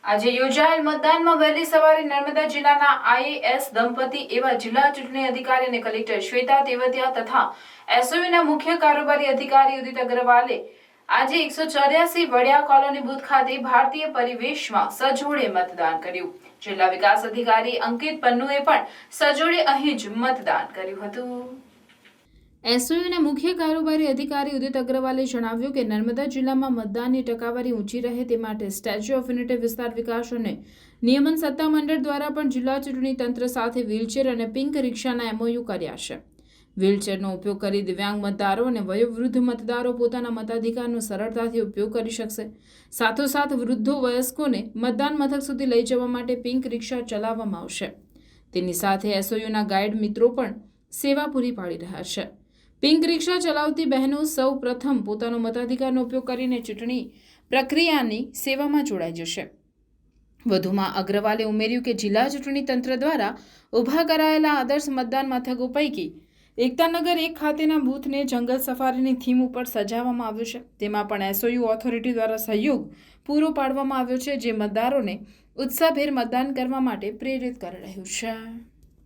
આજે યોજાયેલ મતદાનમાં વહેલી સવારે નર્મદા જિલ્લાના આઈએએસ દંપતી એવા જિલ્લા ચૂંટણી અધિકારી અને કલેક્ટર શ્વેતા તેવતિયા તથા એસઓયુના મુખ્ય કારોબારી અધિકારી ઉદિત અગ્રવાલે આજે 184 વડિયા કોલોની બૂથ ખાતે ભારતીય પરિવેશમાં સજોડે મતદાન કર્યું। જિલ્લા વિકાસ અધિકારી અંકિત પન્નુએ પણ સજોડે અહીં જ મતદાન કર્યું હતું। એસઓયુના મુખ્ય કારોબારી અધિકારી ઉદિત અગ્રવાલે જણાવ્યું કે નર્મદા જિલ્લામાં મતદાનની ટકાવારી ઊંચી રહે તે માટે સ્ટેચ્યુ ઓફ યુનિટી વિસ્તાર વિકાસ અને નિયમન સત્તામંડળ દ્વારા પણ જિલ્લા ચૂંટણી તંત્ર સાથે વ્હીલચેર અને પિંક રિક્ષાના એમઓયુ કર્યા છે। વ્હીલચેરનો ઉપયોગ કરી દિવ્યાંગ મતદારો અને વયોવૃદ્ધ મતદારો પોતાના મતાધિકારનો સરળતાથી ઉપયોગ કરી શકશે। સાથોસાથ વૃદ્ધો વયસ્કોને મતદાન મથક સુધી લઈ જવા માટે પિંક રિક્ષા ચલાવવામાં આવશે। તેની સાથે એસઓયુના ગાઈડ મિત્રો પણ સેવા પૂરી પાડી રહ્યા છે। પિંક રિક્ષા ચલાવતી બહેનો સૌ પ્રથમ પોતાનો મતાધિકારનો ઉપયોગ કરીને ચૂંટણી પ્રક્રિયાની સેવામાં જોડાઈ જશે। વધુમાં અગ્રવાલે ઉમેર્યું કે જિલ્લા ચૂંટણી તંત્ર દ્વારા ઊભા કરાયેલા આદર્શ મતદાન મથકો પૈકી એકતાનગર 1 ખાતેના બૂથને જંગલ સફારીની થીમ ઉપર સજાવવામાં આવ્યો છે। તેમાં પણ એસઓયુ ઓથોરિટી દ્વારા સહયોગ પૂરો પાડવામાં આવ્યો છે, જે મતદારોને ઉત્સાહભેર મતદાન કરવા માટે પ્રેરિત કરી રહ્યું છે।